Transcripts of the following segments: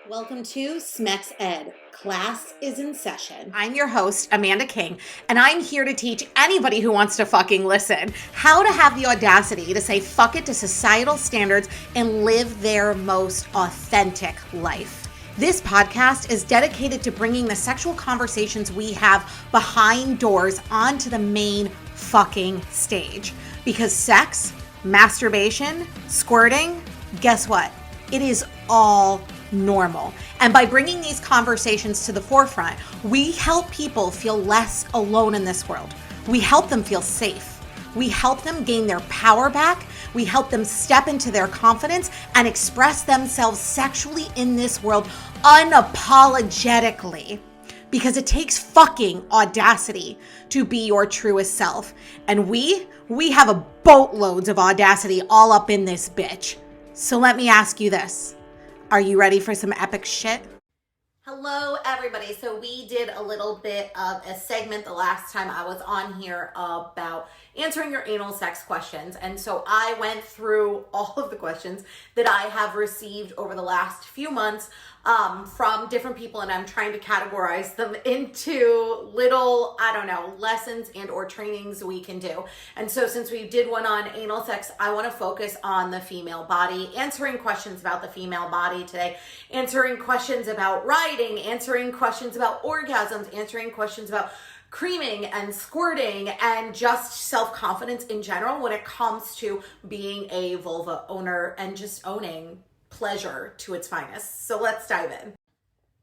Welcome to Smex Ed. Class is in session. I'm your host, Amanda King, and I'm here to teach anybody who wants to fucking listen how to have the audacity to say fuck it to societal standards and live their most authentic life. This podcast is dedicated to bringing the sexual conversations we have behind doors onto the main fucking stage. Because sex, masturbation, squirting, guess what? It is all normal. And by bringing these conversations to the forefront, we help people feel less alone in this world. We help them feel safe. We help them gain their power back. We help them step into their confidence and express themselves sexually in this world unapologetically. Because it takes fucking audacity to be your truest self. And we have a boatloads of audacity all up in this bitch. So let me ask you this. Are you ready for some epic shit? Hello, everybody. So we did a little bit of a segment the last time I was on here about answering your anal sex questions. And so I went through all of the questions that I have received over the last few months from different people, and I'm trying to categorize them into little, lessons and or trainings we can do. And so since we did one on anal sex, I want to focus on the female body, answering questions about the female body today, answering questions about riding, answering questions about orgasms, answering questions about creaming and squirting and just self-confidence in general when it comes to being a vulva owner and just owning pleasure to its finest. So let's dive in.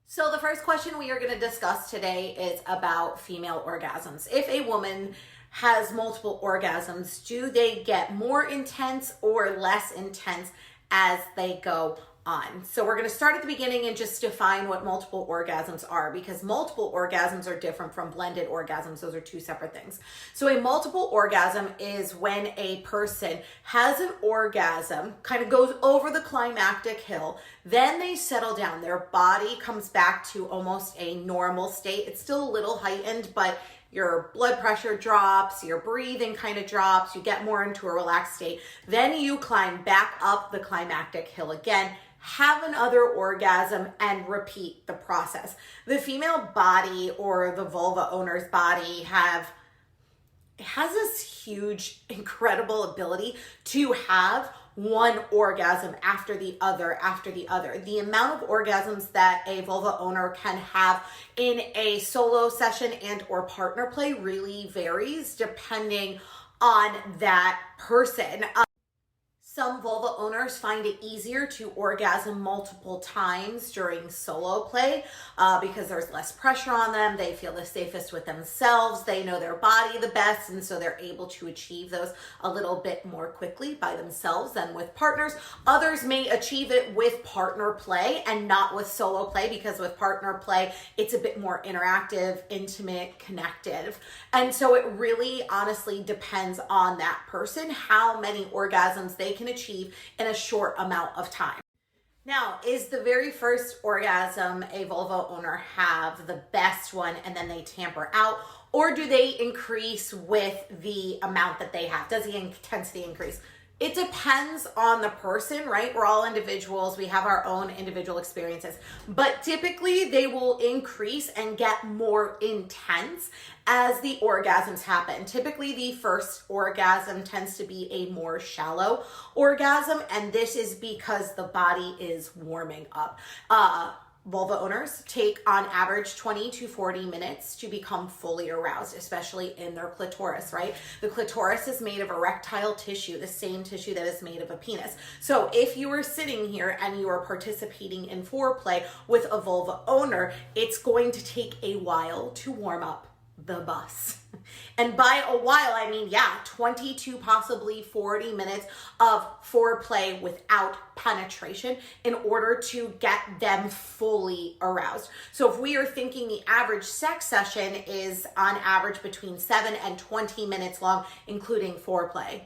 So the first question we are going to discuss today is about female orgasms. If a woman has multiple orgasms, do they get more intense or less intense as they go on? So we're going to start at the beginning and just define what multiple orgasms are, because multiple orgasms are different from blended orgasms. Those are two separate things. So a multiple orgasm is when a person has an orgasm, kind of goes over the climactic hill, then they settle down. Their body comes back to almost a normal state. It's still a little heightened, but your blood pressure drops, your breathing kind of drops, you get more into a relaxed state. Then you climb back up the climactic hill again, have another orgasm, and repeat the process. The female body, or the vulva owner's body, has this huge, incredible ability to have one orgasm after the other after the other. The amount of orgasms that a vulva owner can have in a solo session and or partner play really varies depending on that person. Some vulva owners find it easier to orgasm multiple times during solo play because there's less pressure on them. They feel the safest with themselves. They know their body the best, and so they're able to achieve those a little bit more quickly by themselves than with partners. Others may achieve it with partner play and not with solo play, because with partner play, it's a bit more interactive, intimate, connective. And so it really honestly depends on that person, how many orgasms they can achieve in a short amount of time. Now, is the very first orgasm a vulva owner have the best one and then they tamper out, or do they increase with the amount that they have? Does the intensity increase? It depends on the person, right? We're all individuals. We have our own individual experiences, but typically they will increase and get more intense as the orgasms happen. Typically the first orgasm tends to be a more shallow orgasm, and this is because the body is warming up. Vulva owners take on average 20 to 40 minutes to become fully aroused, especially in their clitoris, right? The clitoris is made of erectile tissue, the same tissue that is made of a penis. So if you are sitting here and you are participating in foreplay with a vulva owner, it's going to take a while to warm up the bus. And by a while, I mean, 20 to possibly 40 minutes of foreplay without penetration in order to get them fully aroused. So if we are thinking the average sex session is on average between 7 and 20 minutes long, including foreplay,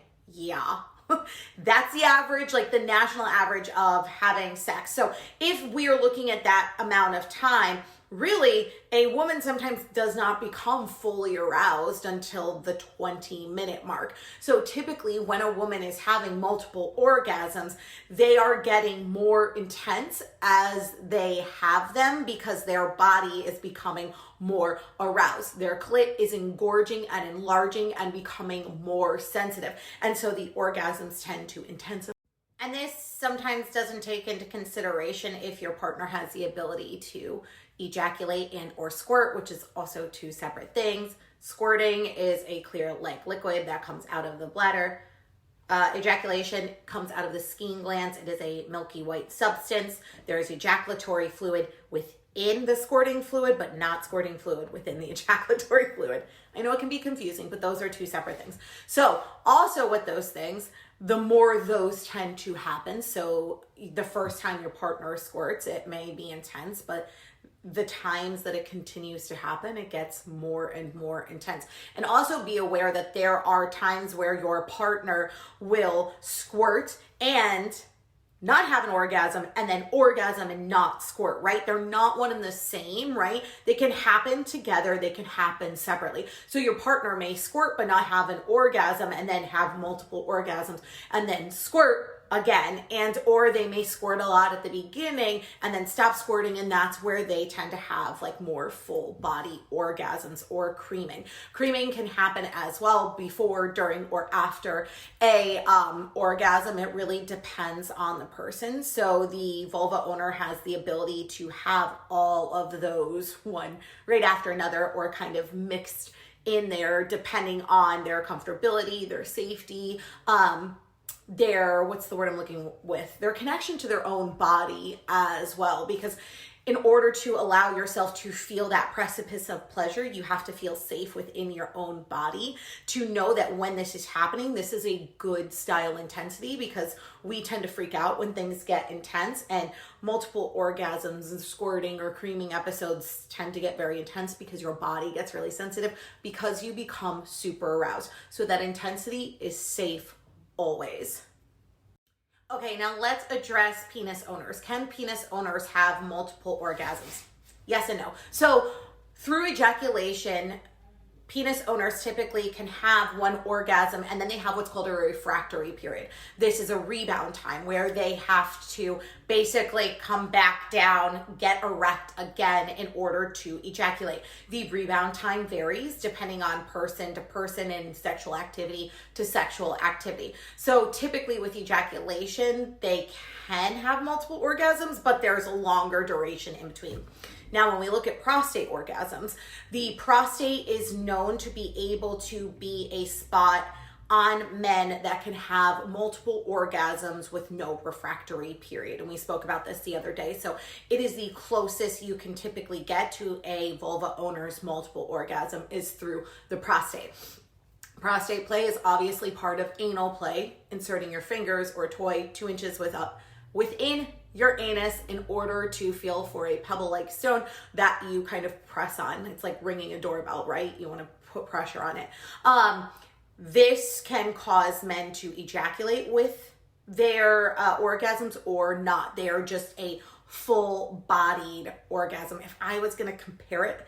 that's the average, like the national average of having sex. So if we are looking at that amount of time, really, a woman sometimes does not become fully aroused until the 20-minute mark. So typically when a woman is having multiple orgasms, they are getting more intense as they have them because their body is becoming more aroused. Their clit is engorging and enlarging and becoming more sensitive. And so the orgasms tend to intensify. And this sometimes doesn't take into consideration if your partner has the ability to ejaculate and or squirt, which is also two separate things. Squirting is a clear like liquid that comes out of the bladder. Ejaculation comes out of the skin glands. It is a milky white substance. There is ejaculatory fluid within the squirting fluid, but not squirting fluid within the ejaculatory fluid. I know it can be confusing, but those are two separate things. So also with those things, the more those tend to happen. So the first time your partner squirts, it may be intense, but the times that it continues to happen, it gets more and more intense. And also be aware that there are times where your partner will squirt and not have an orgasm and then orgasm and not squirt, right? They're not one and the same, right? They can happen together. They can happen separately. So your partner may squirt but not have an orgasm and then have multiple orgasms and then squirt again, and or they may squirt a lot at the beginning and then stop squirting, and that's where they tend to have like more full body orgasms or creaming. Creaming can happen as well before, during, or after a orgasm. It really depends on the person. So the vulva owner has the ability to have all of those one right after another or kind of mixed in there depending on their comfortability, their safety, their, what's the word I'm looking with, their connection to their own body as well. Because in order to allow yourself to feel that precipice of pleasure, you have to feel safe within your own body to know that when this is happening, this is a good style intensity, because we tend to freak out when things get intense, and multiple orgasms and squirting or creaming episodes tend to get very intense because your body gets really sensitive because you become super aroused. So that intensity is safe always. Okay, now let's address penis owners. Can penis owners have multiple orgasms? Yes and no. So through ejaculation, penis owners typically can have one orgasm and then they have what's called a refractory period. This is a rebound time where they have to basically come back down, get erect again in order to ejaculate. The rebound time varies depending on person to person and sexual activity to sexual activity. So typically with ejaculation, they can have multiple orgasms, but there's a longer duration in between. Now, when we look at prostate orgasms, the prostate is known to be able to be a spot on men that can have multiple orgasms with no refractory period. And we spoke about this the other day. So it is the closest you can typically get to a vulva owner's multiple orgasm is through the prostate. Prostate play is obviously part of anal play, inserting your fingers or toy 2 inches within your anus in order to feel for a pebble-like stone that you kind of press on. It's like ringing a doorbell, right? You want to put pressure on it. This can cause men to ejaculate with their orgasms or not. They are just a full-bodied orgasm. If I was going to compare it,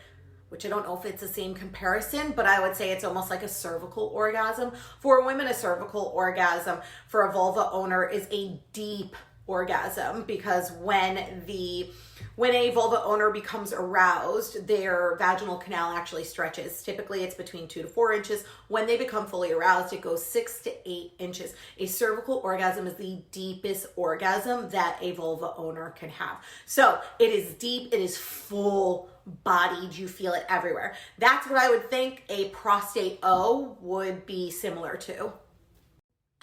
which I don't know if it's the same comparison, but I would say it's almost like a cervical orgasm. For women, a cervical orgasm for a vulva owner is a deep orgasm, because when a vulva owner becomes aroused, their vaginal canal actually stretches. Typically it's between 2 to 4 inches. When they become fully aroused, it goes 6 to 8 inches. A cervical orgasm is the deepest orgasm that a vulva owner can have. So it is deep, it is full bodied, you feel it everywhere. That's what I would think a prostate O would be similar to.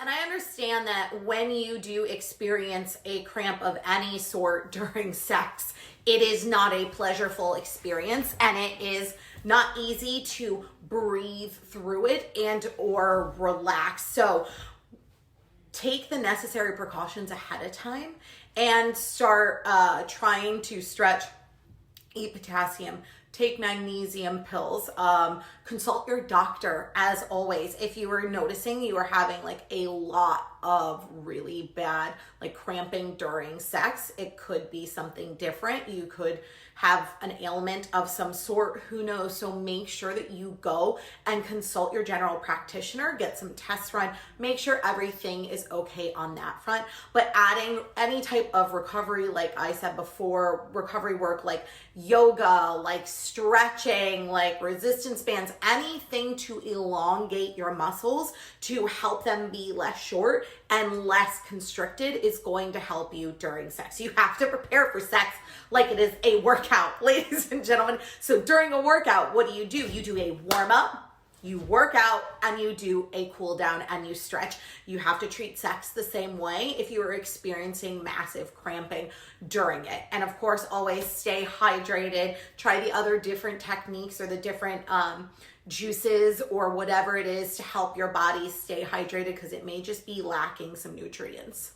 And I understand that when you do experience a cramp of any sort during sex, it is not a pleasurable experience and it is not easy to breathe through it and or relax. So take the necessary precautions ahead of time and start trying to stretch, eat potassium, take magnesium pills, consult your doctor as always. If you are noticing you are having like a lot of really bad like cramping during sex, it could be something different. You could have an ailment of some sort, who knows? So make sure that you go and consult your general practitioner, get some tests run, make sure everything is okay on that front. But adding any type of recovery, like I said before, recovery work like yoga, like stretching, like resistance bands, anything to elongate your muscles to help them be less short and less constricted is going to help you during sex. You have to prepare for sex like it is a workout, ladies and gentlemen. So during a workout, what do? You do a warm up, you work out, and you do a cool down and you stretch. You have to treat sex the same way if you are experiencing massive cramping during it. And of course, always stay hydrated. Try the other different techniques or the different juices or whatever it is to help your body stay hydrated, because it may just be lacking some nutrients.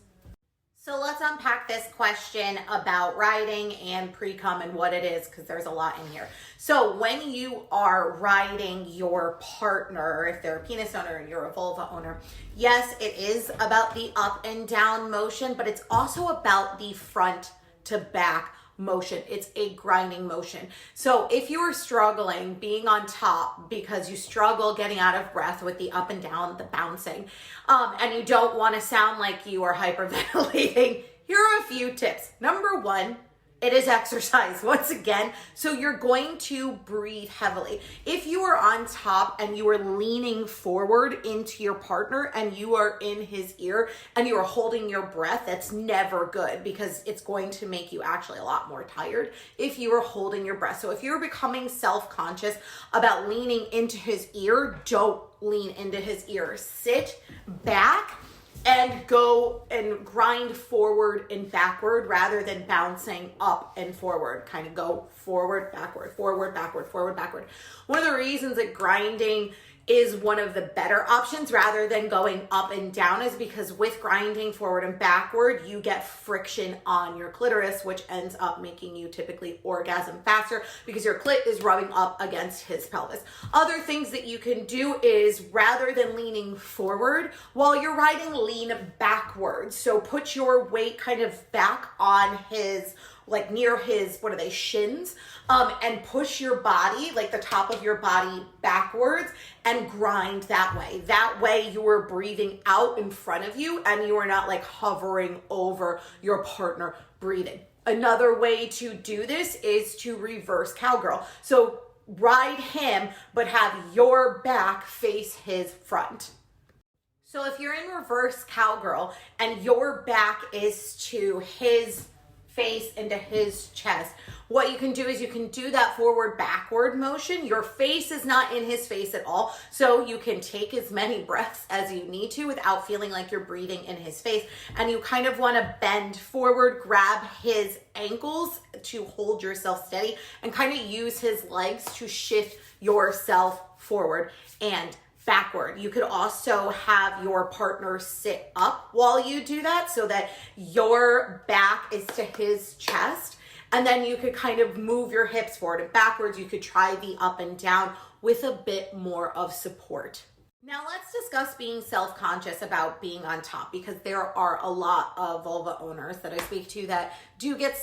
So let's unpack this question about riding and precum and what it is, because there's a lot in here. So when you are riding your partner, if they're a penis owner and you're a vulva owner, yes, it is about the up and down motion, but it's also about the front to back motion. It's a grinding motion. So if you are struggling being on top because you struggle getting out of breath with the up and down, the bouncing, and you don't want to sound like you are hyperventilating, here are a few tips. Number one, it is exercise once again. So you're going to breathe heavily. If you are on top and you are leaning forward into your partner and you are in his ear and you are holding your breath, that's never good, because it's going to make you actually a lot more tired if you are holding your breath. So if you're becoming self-conscious about leaning into his ear, don't lean into his ear. Sit back and go and grind forward and backward rather than bouncing up and forward. Kind of go forward, backward, forward, backward, forward, backward. One of the reasons that grinding is one of the better options rather than going up and down is because with grinding forward and backward, you get friction on your clitoris, which ends up making you typically orgasm faster because your clit is rubbing up against his pelvis. Other things that you can do is, rather than leaning forward while you're riding, lean backwards. So put your weight kind of back on his, like near his, what are they, shins, and push your body, like the top of your body, backwards and grind that way. That way you are breathing out in front of you and you are not like hovering over your partner breathing. Another way to do this is to reverse cowgirl. So ride him, but have your back face his front. So if you're in reverse cowgirl and your back is to his face into his chest, what you can do is you can do that forward backward motion. Your face is not in his face at all, so you can take as many breaths as you need to without feeling like you're breathing in his face. And you kind of want to bend forward, grab his ankles to hold yourself steady, and kind of use his legs to shift yourself forward and backward. You could also have your partner sit up while you do that so that your back is to his chest, and then you could kind of move your hips forward and backwards. You could try the up and down with a bit more of support. Now let's discuss being self-conscious about being on top, because there are a lot of vulva owners that I speak to that do get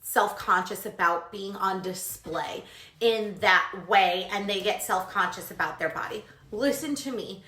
self-conscious about being on display in that way, and they get self-conscious about their body. Listen to me.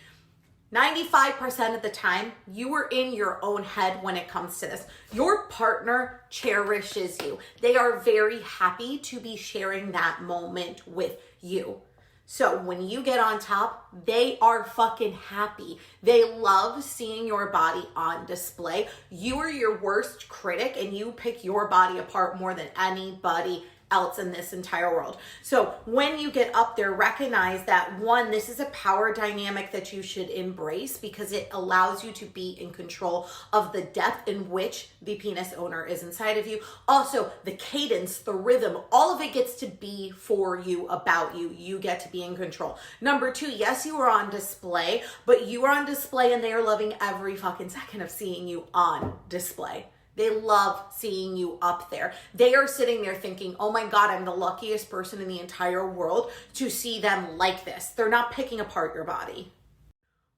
95% of the time, you are in your own head when it comes to this. Your partner cherishes you. They are very happy to be sharing that moment with you. So when you get on top, they are fucking happy. They love seeing your body on display. You are your worst critic and you pick your body apart more than anybody else in this entire world. So when you get up there, recognize that, one, this is a power dynamic that you should embrace because it allows you to be in control of the depth in which the penis owner is inside of you. Also, the cadence, the rhythm, all of it gets to be for you, about you. You get to be in control. Number two, yes, you are on display, but you are on display and they are loving every fucking second of seeing you on display. They love seeing you up there. They are sitting there thinking, oh my God, I'm the luckiest person in the entire world to see them like this. They're not picking apart your body.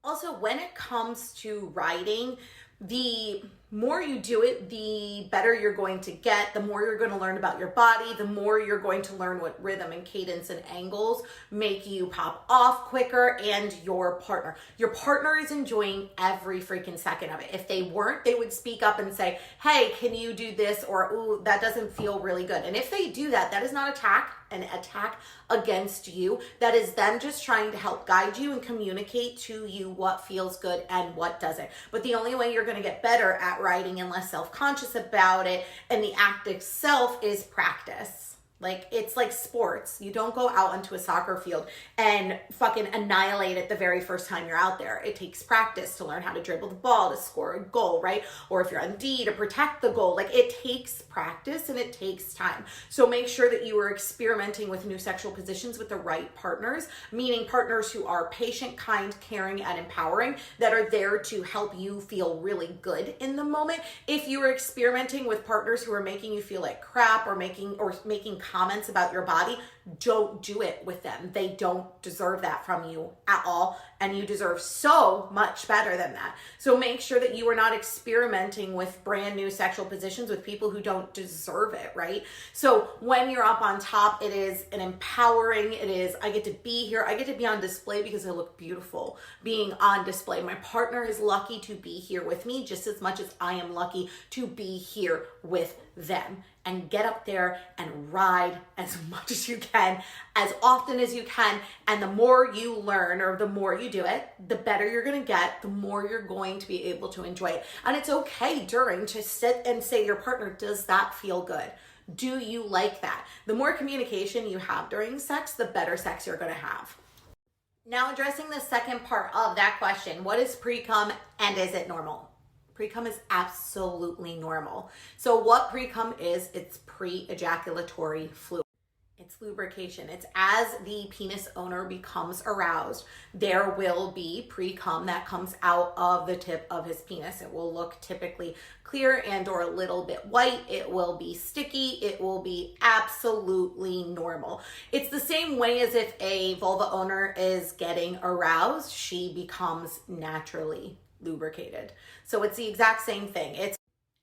Also, when it comes to riding, the more you do it, the better you're going to get, the more you're going to learn about your body, the more you're going to learn what rhythm and cadence and angles make you pop off quicker, and your partner. Your partner is enjoying every freaking second of it. If they weren't, they would speak up and say, hey, can you do this? Or, ooh, that doesn't feel really good. And if they do that, that is not an attack against you. That is them just trying to help guide you and communicate to you what feels good and what doesn't. But the only way you're going to get better at riding and less self-conscious about it and the act itself is practice. Like, it's like sports. You don't go out onto a soccer field and fucking annihilate it the very first time you're out there. It takes practice to learn how to dribble the ball, to score a goal, right? Or if you're on D, to protect the goal. Like, it takes practice and it takes time. So make sure that you are experimenting with new sexual positions with the right partners, meaning partners who are patient, kind, caring, and empowering, that are there to help you feel really good in the moment. If you are experimenting with partners who are making you feel like crap or making comments about your body, don't do it with them. They don't deserve that from you at all, and you deserve so much better than that. So make sure that you are not experimenting with brand new sexual positions with people who don't deserve it, right? So when you're up on top, it is an empowering, it is, I get to be here, I get to be on display because I look beautiful being on display. My partner is lucky to be here with me just as much as I am lucky to be here with them. And get up there and ride as much as you can, as often as you can. And the more you learn, or the more you do it, the better you're going to get, the more you're going to be able to enjoy it. And it's okay during to sit and say to your partner, does that feel good? Do you like that? The more communication you have during sex, the better sex you're going to have. Now, addressing the second part of that question, what is precum and is it normal? Precum is absolutely normal. So what precum is, it's pre-ejaculatory fluid. It's lubrication. It's as the penis owner becomes aroused, there will be precum that comes out of the tip of his penis. It will look typically clear and or a little bit white. It will be sticky. It will be absolutely normal. It's the same way as if a vulva owner is getting aroused, she becomes naturally lubricated. So it's the exact same thing.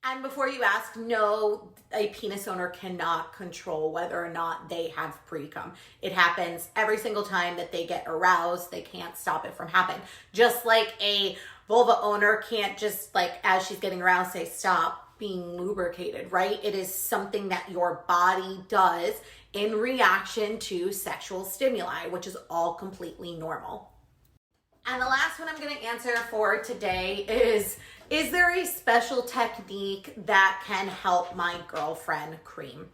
And before you ask, no, a penis owner cannot control whether or not they have precum. It happens every single time that they get aroused. They can't stop it from happening. Just like a vulva owner can't just, like, as she's getting aroused, say, stop being lubricated, right? It is something that your body does in reaction to sexual stimuli, which is all completely normal. And the last one I'm going to answer for today is there a special technique that can help my girlfriend cream?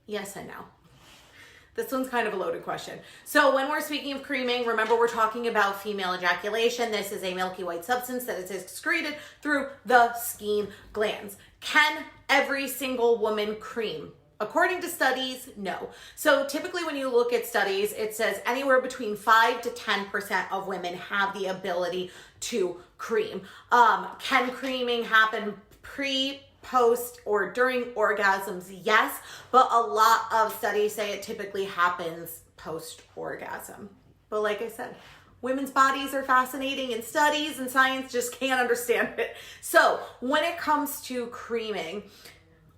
Yes and no. This one's kind of a loaded question. So when we're speaking of creaming, remember we're talking about female ejaculation. This is a milky white substance that is excreted through the skein glands. Can every single woman cream? According to studies, no. So typically when you look at studies, it says anywhere between 5 to 10% of women have the ability to cream. Can creaming happen pre, post, or during orgasms? Yes, but a lot of studies say it typically happens post-orgasm. But like I said, women's bodies are fascinating and studies and science just can't understand it. So when it comes to creaming,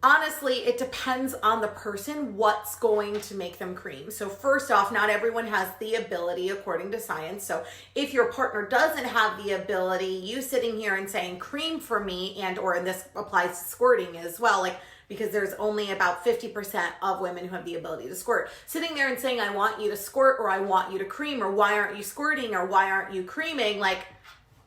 honestly, it depends on the person what's going to make them cream. So first off, not everyone has the ability according to science. So if your partner doesn't have the ability, you sitting here and saying cream for me, and this applies to squirting as well, like, because there's only about 50% of women who have the ability to squirt. Sitting there and saying, I want you to squirt, or I want you to cream, or why aren't you squirting, or why aren't you creaming? Like,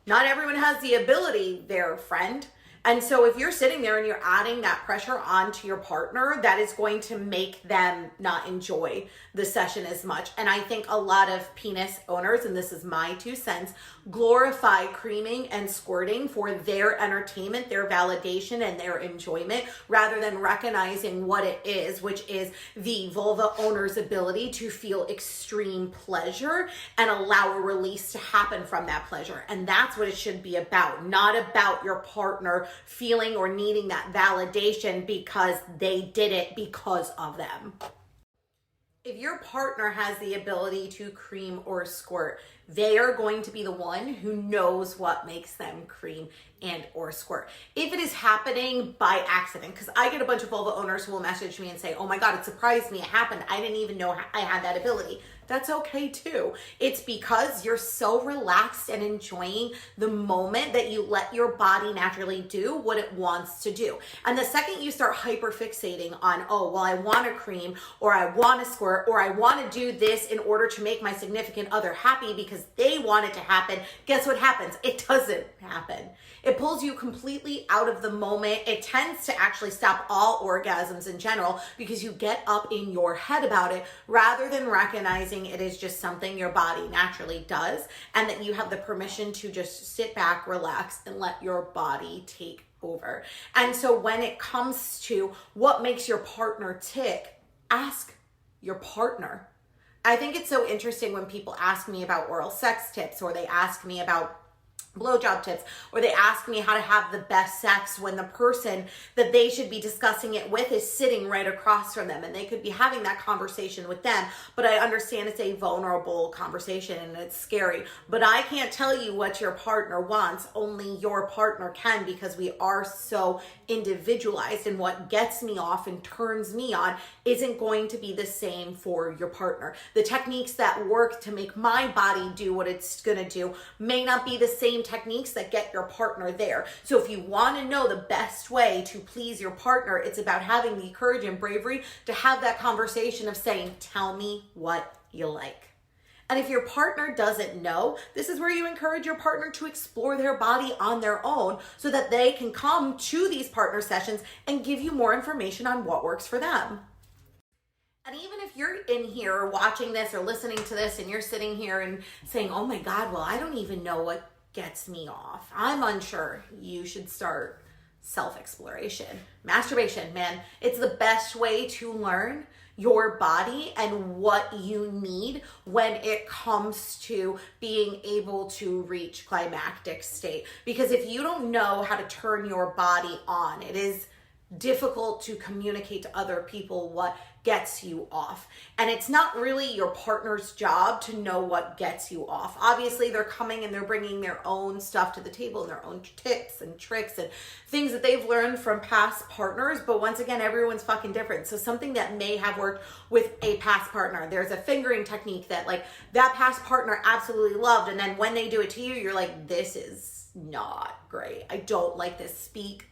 not everyone has the ability there, friend. And so if you're sitting there and you're adding that pressure onto your partner, that is going to make them not enjoy the session as much. And I think a lot of penis owners, and this is my 2 cents, glorify creaming and squirting for their entertainment, their validation, and their enjoyment, rather than recognizing what it is, which is the vulva owner's ability to feel extreme pleasure and allow a release to happen from that pleasure. And that's what it should be about, not about your partner feeling or needing that validation because they did it because of them. If your partner has the ability to cream or squirt, they are going to be the one who knows what makes them cream and or squirt. If it is happening by accident, because I get a bunch of vulva owners who will message me and say, oh my God, it surprised me, it happened. I didn't even know I had that ability. That's okay too. It's because you're so relaxed and enjoying the moment that you let your body naturally do what it wants to do. And the second you start hyperfixating on, oh, well, I want to cream or I want to squirt or I want to do this in order to make my significant other happy because they want it to happen, guess what happens? It doesn't happen. It pulls you completely out of the moment. It tends to actually stop all orgasms in general because you get up in your head about it rather than recognizing it is just something your body naturally does and that you have the permission to just sit back, relax, and let your body take over. And so when it comes to what makes your partner tick, ask your partner. I think it's so interesting when people ask me about oral sex tips or they ask me about blowjob tips, or they ask me how to have the best sex when the person that they should be discussing it with is sitting right across from them and they could be having that conversation with them. But I understand it's a vulnerable conversation and it's scary, but I can't tell you what your partner wants. Only your partner can, because we are so individualized, and what gets me off and turns me on isn't going to be the same for your partner. The techniques that work to make my body do what it's gonna do may not be the same techniques that get your partner there. So if you want to know the best way to please your partner, it's about having the courage and bravery to have that conversation of saying, tell me what you like. And if your partner doesn't know, this is where you encourage your partner to explore their body on their own so that they can come to these partner sessions and give you more information on what works for them. And even if you're in here watching this or listening to this and you're sitting here and saying, oh my God, well, I don't even know what gets me off, I'm unsure, you should start self-exploration. Masturbation, man, it's the best way to learn your body and what you need when it comes to being able to reach climactic state. Because if you don't know how to turn your body on, it is difficult to communicate to other people what gets you off. And it's not really your partner's job to know what gets you off. Obviously, they're coming and they're bringing their own stuff to the table and their own tips and tricks and things that they've learned from past partners. But once again, everyone's fucking different. So something that may have worked with a past partner, there's a fingering technique that like that past partner absolutely loved. And then when they do it to you, you're like, this is not great. I don't like this. Speak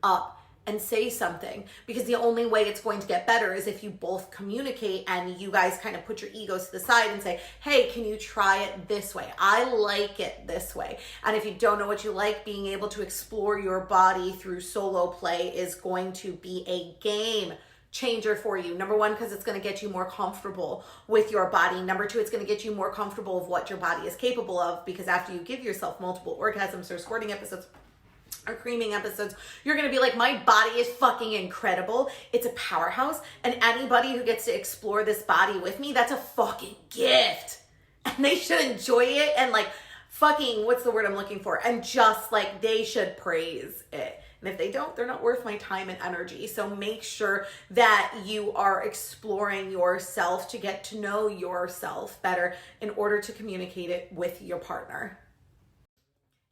up and say something, because the only way it's going to get better is if you both communicate and you guys kind of put your egos to the side and say, hey, can you try it this way? I like it this way. And if you don't know what you like, being able to explore your body through solo play is going to be a game changer for you. Number one, because it's going to get you more comfortable with your body. Number two, it's going to get you more comfortable of what your body is capable of, because after you give yourself multiple orgasms or squirting episodes or creaming episodes, you're gonna be like, my body is fucking incredible. It's a powerhouse. And anybody who gets to explore this body with me, that's a fucking gift. And they should enjoy it and like fucking, what's the word I'm looking for? And just like, they should praise it. And if they don't, they're not worth my time and energy. So make sure that you are exploring yourself to get to know yourself better in order to communicate it with your partner.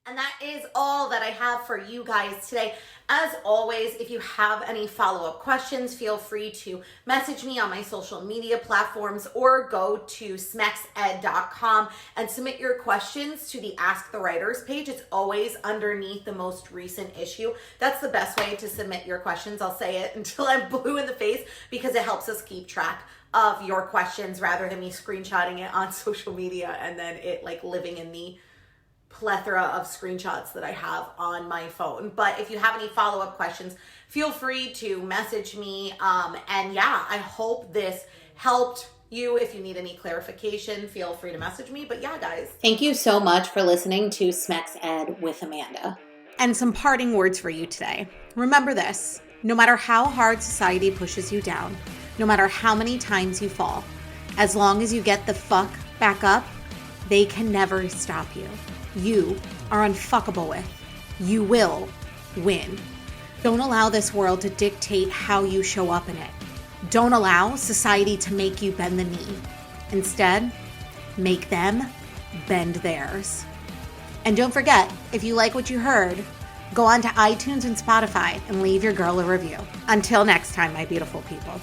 And that is all that I have for you guys today. As always, if you have any follow-up questions, feel free to message me on my social media platforms or go to smexed.com and submit your questions to the Ask the Writers page. It's always underneath the most recent issue. That's the best way to submit your questions. I'll say it until I'm blue in the face, because it helps us keep track of your questions rather than me screenshotting it on social media and then it like living in the plethora of screenshots that I have on my phone. But if you have any follow-up questions, feel free to message me. And yeah, I hope this helped you. If you need any clarification, feel free to message me. But yeah, guys. Thank you so much for listening to Smex Ed with Amanda. And some parting words for you today. Remember this: no matter how hard society pushes you down, no matter how many times you fall, as long as you get the fuck back up, they can never stop you. You are unfuckable with. You will win. Don't allow this world to dictate how you show up in it. Don't allow society to make you bend the knee. Instead, make them bend theirs. And don't forget, if you like what you heard, go on to iTunes and Spotify and leave your girl a review. Until next time, my beautiful people.